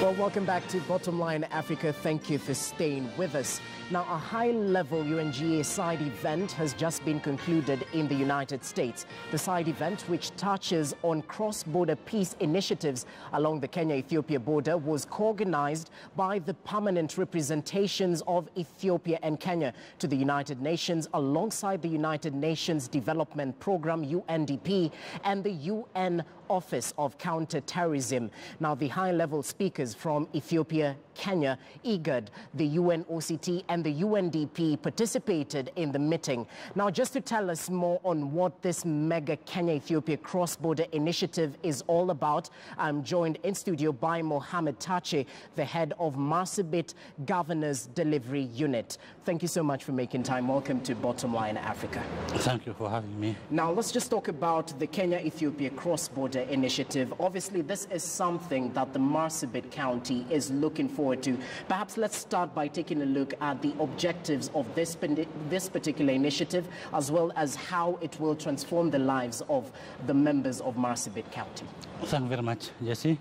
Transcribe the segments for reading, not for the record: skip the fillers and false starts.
Well, welcome back to Bottomline Africa. Thank you for staying with us. Now, a high-level UNGA side event has just been concluded in the United States. The side event, which touches on cross-border peace initiatives along the Kenya-Ethiopia border, was co-organized by the permanent representations of Ethiopia and Kenya to the United Nations, alongside the United Nations Development Program, UNDP, and the UN Office of Counter-Terrorism. Now, the high-level speakers from Ethiopia, Kenya, IGAD, the UNOCT, and the UNDP participated in the meeting. Now, just to tell us more on what this mega Kenya-Ethiopia cross-border initiative is all about, I'm joined in studio by Mohamed Tache, the head of Marsabit Governors Delivery Unit. Thank you so much for making time. Welcome to Bottomline Africa. Thank you for having me. Now, let's just talk about the Kenya-Ethiopia cross-border initiative. Obviously, this is something that the Marsabit County is looking forward to. Perhaps let's start by taking a look at the objectives of this particular initiative, as well as how it will transform the lives of the members of Marsabit County. Thank you very much, Jesse.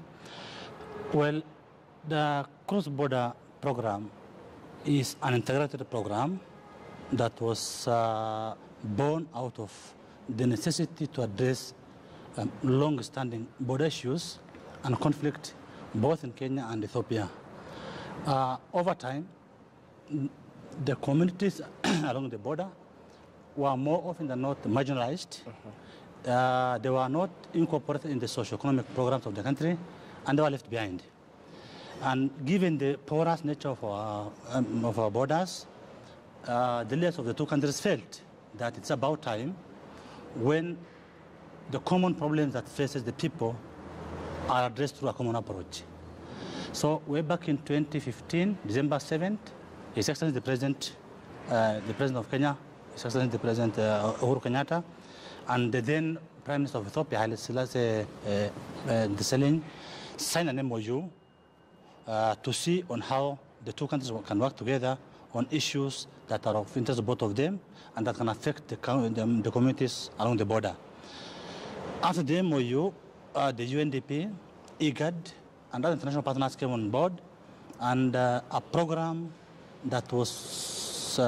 Well, the cross-border program is an integrated program that was born out of the necessity to address long-standing border issues and conflict both in Kenya and Ethiopia. Over time, the communities along the border were more often than not marginalized. They were not incorporated in the socio-economic programs of the country, and they were left behind. And given the porous nature of our borders, the leaders of the two countries felt that it's about time when the common problems that faces the people are addressed through a common approach. So way back in 2015, December 7th, His Excellency the President of Kenya, His Excellency the President Uhuru Kenyatta, and the then Prime Minister of Ethiopia, Haile Selassie Desalegn, signed an MOU to see on how the two countries can work together on issues that are of interest to both of them and that can affect the communities along the border. After the MOU, the UNDP, IGAD, and other international partners came on board, and a program that was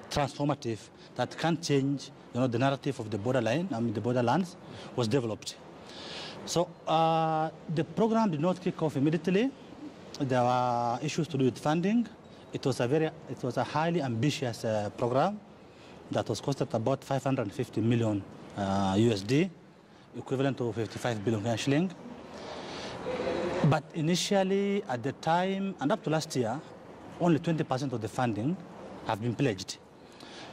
transformative, that can change, the narrative of the borderline, the borderlands, was developed. So the program did not kick off immediately. There were issues to do with funding. It was a highly ambitious program that was costed about 550 million USD, equivalent to 55 billion shilling. But initially, at the time, and up to last year, only 20% of the funding have been pledged.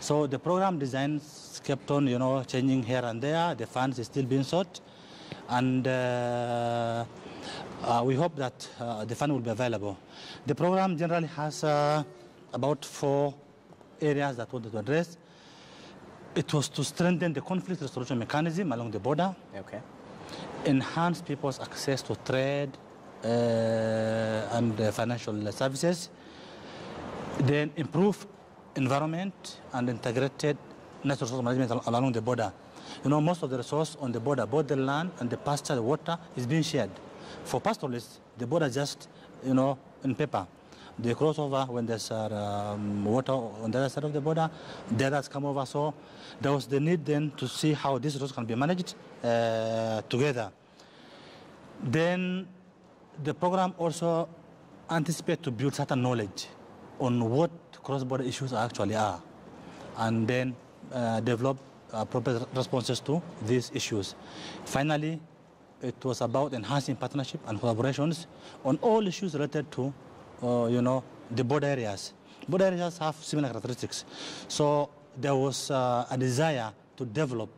So the program designs kept on, changing here and there. The funds is still being sought, and we hope that the fund will be available. The program generally has about 4 areas that we wanted to address. It was to strengthen the conflict resolution mechanism along the border, enhance people's access to trade and financial services, then improve environment and integrated natural resource management along the border. Most of the resource on the border, both the land and the pasture, the water, is being shared. For pastoralists, the border just, in paper. They cross over when there's water on the other side of the border, the others come over. So there was the need then to see how this resource can be managed together. Then the program also anticipates to build certain knowledge on what cross-border issues actually are, and then develop appropriate responses to these issues. Finally, it was about enhancing partnership and collaborations on all issues related to the border areas. Border areas have similar characteristics. So there was a desire to develop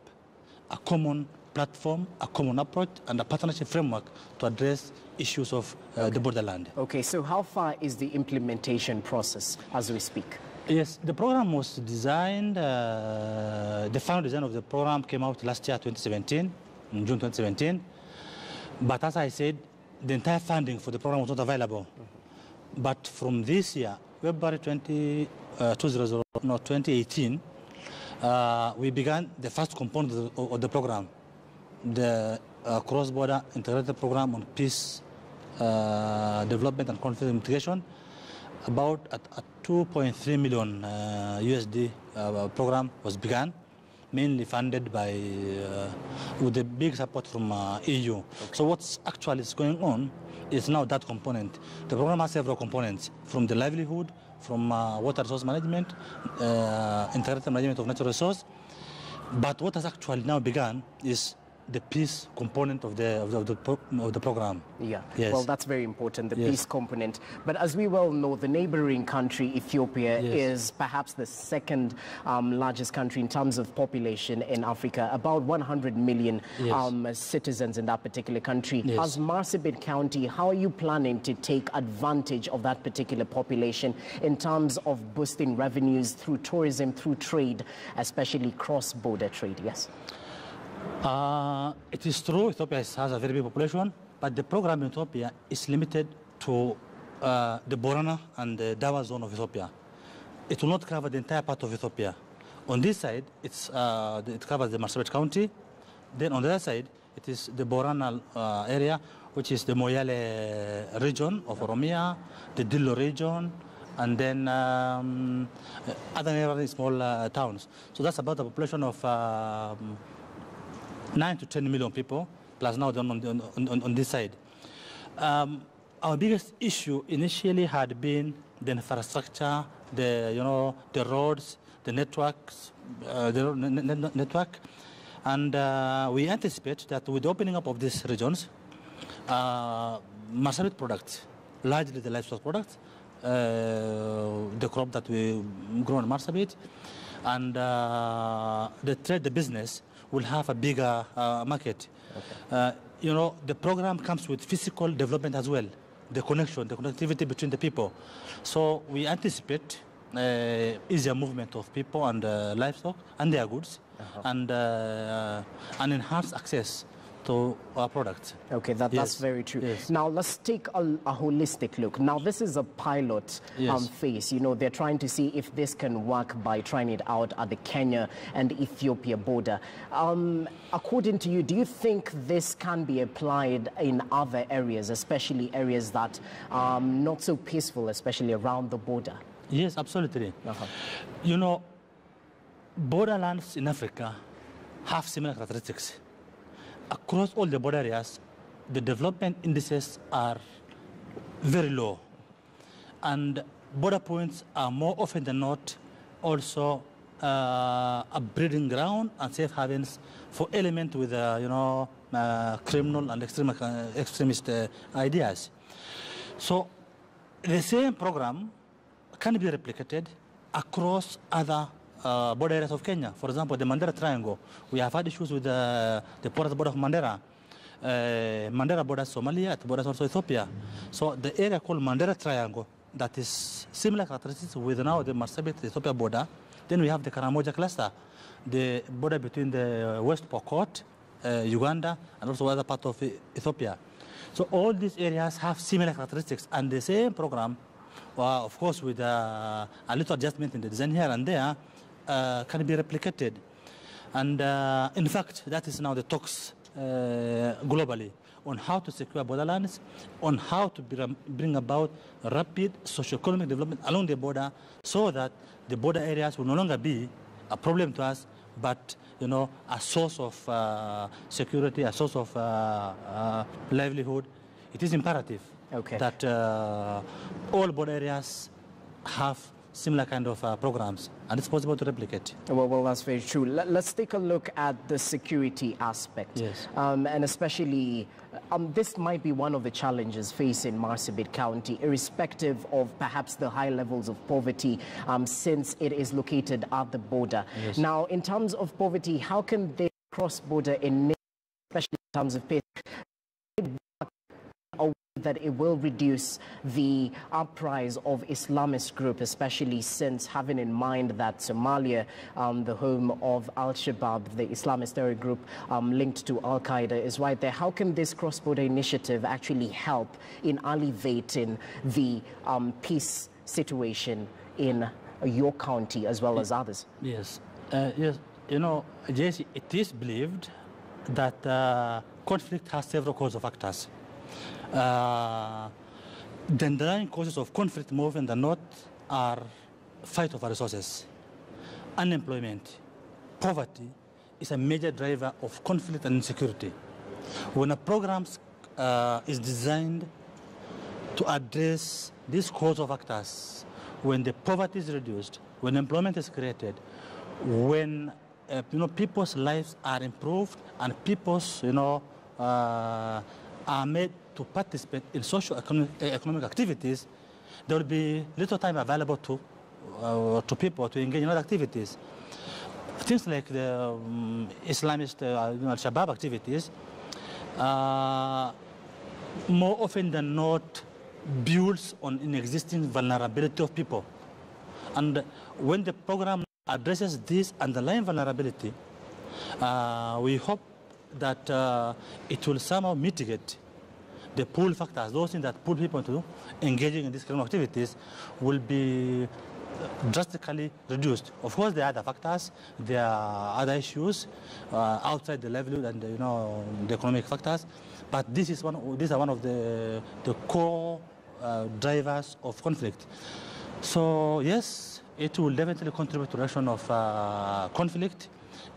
a common platform, a common approach, and a partnership framework to address issues of the borderland. Okay, so how far is the implementation process as we speak? Yes, the program was designed, the final design of the program came out last year, 2017, in June 2017. But as I said, the entire funding for the program was not available. But from this year, February 2018, we began the first component of the program, the cross-border integrated program on peace development and conflict mitigation. About a 2.3 million USD program was begun, mainly funded by with a big support from EU. Okay. So what's actually is going on is now that component. The program has several components, from the livelihood, from water resource management, integrated management of natural resource. But what has actually now begun is the peace component of the program. Yeah, yes. Well, that's very important, the yes. peace component. But as we well know, the neighboring country, Ethiopia, yes. is perhaps the second largest country in terms of population in Africa, about 100 million yes. Citizens in that particular country. Yes. As Marsabit County, how are you planning to take advantage of that particular population in terms of boosting revenues through tourism, through trade, especially cross-border trade? Yes. It is true, Ethiopia has a very big population, but the program in Ethiopia is limited to the Borana and the Dawa zone of Ethiopia. It will not cover the entire part of Ethiopia. On this side, it covers the Marsabit County. Then on the other side, it is the Borana area, which is the Moyale region of Oromia, the Dillo region, and then other very small towns. So that's about a population of 9 to 10 million people, plus now on this side. Our biggest issue initially had been the infrastructure, the roads, the networks, network, and we anticipate that with the opening up of these regions, Marsabit products, largely the livestock products, the crop that we grow in Marsabit, and the business will have a bigger market. Okay. The program comes with physical development as well, the connectivity between the people. So we anticipate easier movement of people and livestock and their goods, and enhanced access to our products. Okay, that's yes. very true. Yes. Now let's take a holistic look. Now this is a pilot yes. phase. They're trying to see if this can work by trying it out at the Kenya and Ethiopia border. According to you, do you think this can be applied in other areas, especially areas that are not so peaceful, especially around the border? Yes, absolutely. Borderlands in Africa have similar characteristics. Across all the border areas, the development indices are very low. And border points are more often than not also a breeding ground and safe havens for elements with, criminal and extremist ideas. So the same program can be replicated across other border areas of Kenya. For example, the Mandera Triangle. We have had issues with the porous border of Mandera. Mandera borders Somalia, it borders also Ethiopia. So the area called Mandera Triangle, that is similar characteristics with now the Marsabit Ethiopia border. Then we have the Karamoja cluster, the border between the West Pokot, Uganda, and also other part of Ethiopia. So all these areas have similar characteristics, and the same program, of course with a little adjustment in the design here and there, can be replicated. And in fact, that is now the talks globally on how to secure borderlands, on how to bring about rapid socio-economic development along the border, so that the border areas will no longer be a problem to us, but a source of security, a source of livelihood. It is imperative that all border areas have similar kind of programs, and it's possible to replicate. Well, that's very true. Let's take a look at the security aspect. Yes. And especially, this might be one of the challenges facing Marsabit County, irrespective of perhaps the high levels of poverty, since it is located at the border. Yes. Now, in terms of poverty, how can they cross-border in, especially in terms of pay, that it will reduce the uprise of Islamist group, especially since having in mind that Somalia, the home of Al-Shabaab, the Islamist terror group linked to Al-Qaeda, is right there. How can this cross-border initiative actually help in alleviating the peace situation in your county as well as others? Yes. Yes. Jesse, it is believed that conflict has several causes of factors. The underlying causes of conflict more often than not are fight over resources, unemployment, poverty is a major driver of conflict and insecurity. When a program is designed to address these causal factors, when the poverty is reduced, when employment is created, when people's lives are improved and people's are made to participate in socio-economic activities, there will be little time available to people to engage in other activities. Things like the Islamist Al-Shabaab activities more often than not builds on an existing vulnerability of people. And when the program addresses this underlying vulnerability, we hope that it will somehow mitigate the pull factors, those things that pull people into engaging in these criminal activities will be drastically reduced. Of course, there are other factors, there are other issues outside the livelihood and the economic factors, but these are one of the core drivers of conflict. So yes, it will definitely contribute to the reduction of conflict,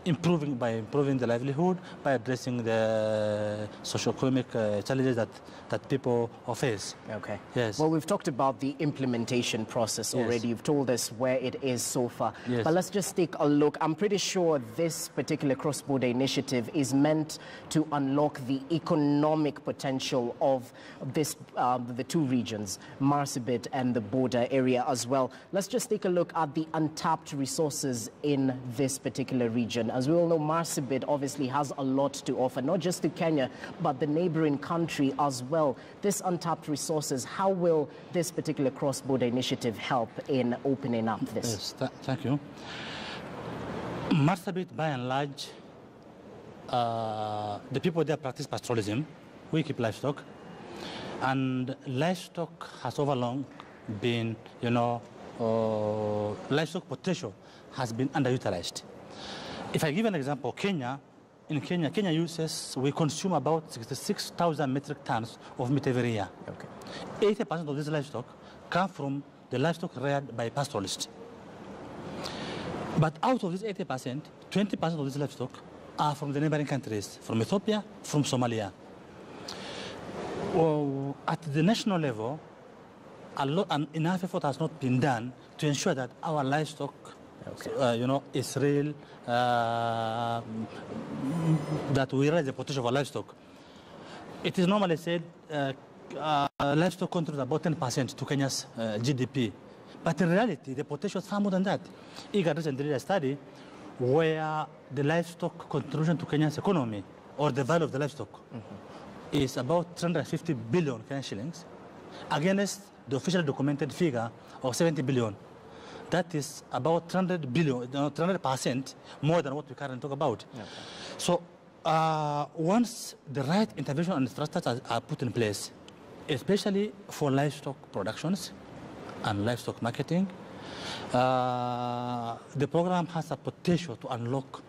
by improving the livelihood, by addressing the socio-economic challenges that people face. Okay. Yes. Well, we've talked about the implementation process already. Yes. You've told us where it is so far. Yes. But let's just take a look. I'm pretty sure this particular cross-border initiative is meant to unlock the economic potential of this, the two regions, Marsabit and the border area as well. Let's just take a look at the untapped resources in this particular region. As we all know, Marsabit obviously has a lot to offer, not just to Kenya, but the neighboring country as well. This untapped resources, how will this particular cross-border initiative help in opening up this? Yes, thank you. Marsabit, by and large, the people there practice pastoralism. We keep livestock. And livestock has overlong been, livestock potential has been underutilized. If I give an example, Kenya we consume about 66,000 metric tons of meat every year. Okay. 80% of this livestock come from the livestock reared by pastoralists. But out of this 80%, 20% of this livestock are from the neighboring countries, from Ethiopia, from Somalia. Well, at the national level, enough effort has not been done to ensure that our livestock is real, that we realize the potential of our livestock. It is normally said livestock contributes about 10% to Kenya's GDP. But in reality, the potential is far more than that. IGAD recently did a study where the livestock contribution to Kenya's economy, or the value of the livestock, is about 350 billion Kenyan shillings, against the officially documented figure of 70 billion. That is about 300% more than what we currently talk about. Okay. So once the right intervention and infrastructure are put in place, especially for livestock productions and livestock marketing, the program has a potential to unlock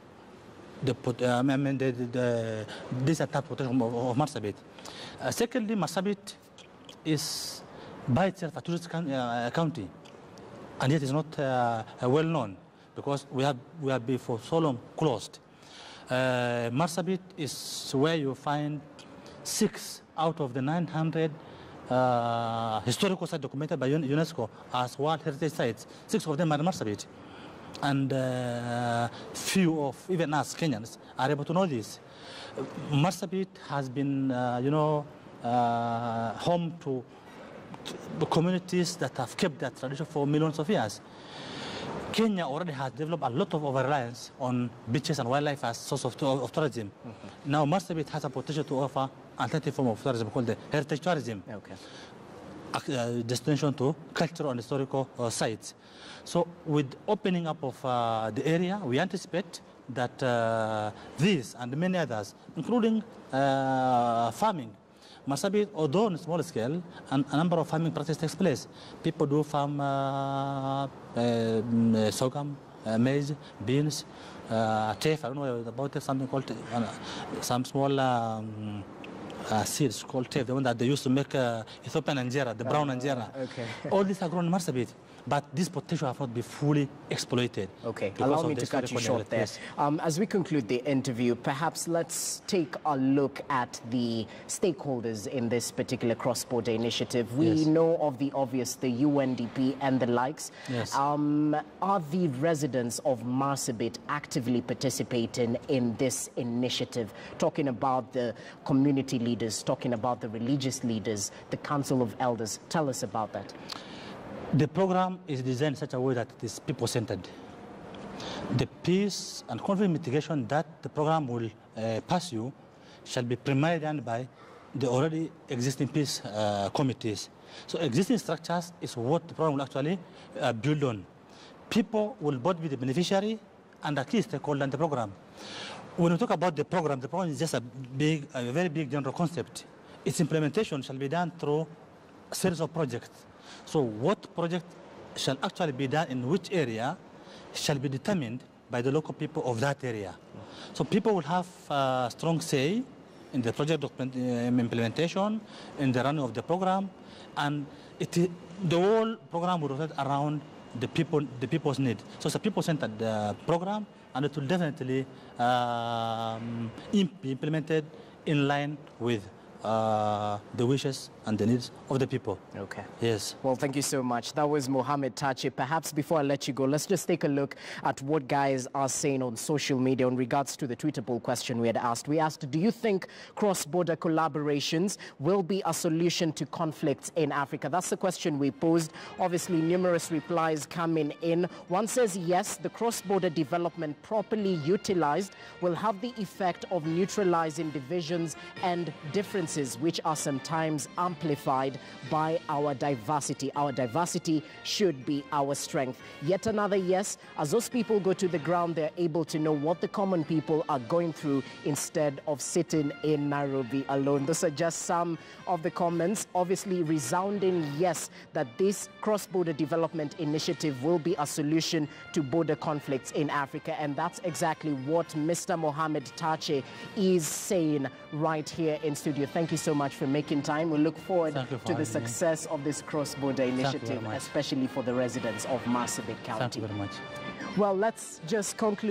this attack potential of Marsabit. Secondly, Marsabit is by itself a tourist county, and yet it's not well known because we have been for so long closed. Marsabit is where you find 6 out of the 900 historical sites documented by UNESCO as World Heritage Sites. 6 of them are in Marsabit. And few of even us Kenyans are able to know this. Marsabit has been, home to communities that have kept that tradition for millions of years. Kenya already has developed a lot of over-reliance on beaches and wildlife as source of tourism. Now Marsabit has a potential to offer an alternative form of tourism called the heritage tourism. Okay. Destination to cultural and historical sites. So with opening up of the area, we anticipate that these and many others, including farming, Marsabit, although on a small scale, a number of farming practices takes place. People do farm sorghum, maize, beans, teff. I don't know about it, something called some small seeds called teff, the one that they used to make Ethiopian injera, the brown injera. Okay. All these are grown in Marsabit, but this potential have not been fully exploited. Okay, allow me to cut you short there. Yes. As we conclude the interview, perhaps let's take a look at the stakeholders in this particular cross-border initiative. We know of the obvious, the UNDP and the likes. Yes. Are the residents of Marsabit actively participating in this initiative? Talking about the community leaders, talking about the religious leaders, the Council of Elders. Tell us about that. The program is designed in such a way that it is people-centered. The peace and conflict mitigation that the program will pursue shall be primarily done by the already existing peace committees. So existing structures is what the program will actually build on. People will both be the beneficiary and a key stakeholder in the program. When we talk about the program is just a very big general concept. Its implementation shall be done through a series of projects. So what project shall actually be done in which area shall be determined by the local people of that area. So people will have a strong say in the project implementation, in the running of the program, and the whole program will rotate around the people's need. So it's a people-centered program, and it will definitely be implemented in line with the wishes and the needs of the people. Okay. Yes. Well, thank you so much. That was Mohammed Tache. Perhaps before I let you go, let's just take a look at what guys are saying on social media in regards to the Twitter poll question we had asked. We asked, do you think cross-border collaborations will be a solution to conflicts in Africa? That's the question we posed. Obviously, numerous replies coming in. One says, yes, the cross-border development properly utilized will have the effect of neutralizing divisions and differences, which are sometimes amplified by our diversity. Our diversity should be our strength. Yet another yes, as those people go to the ground, they're able to know what the common people are going through instead of sitting in Nairobi alone. Those are just some of the comments. Obviously, resounding yes, that this cross-border development initiative will be a solution to border conflicts in Africa. And that's exactly what Mr. Mohammed Tache is saying right here in studio. Thank you so much for making time. We look forward to the success of this cross-border initiative, especially for the residents of Marsabit County. Thank you very much. Well, let's just conclude.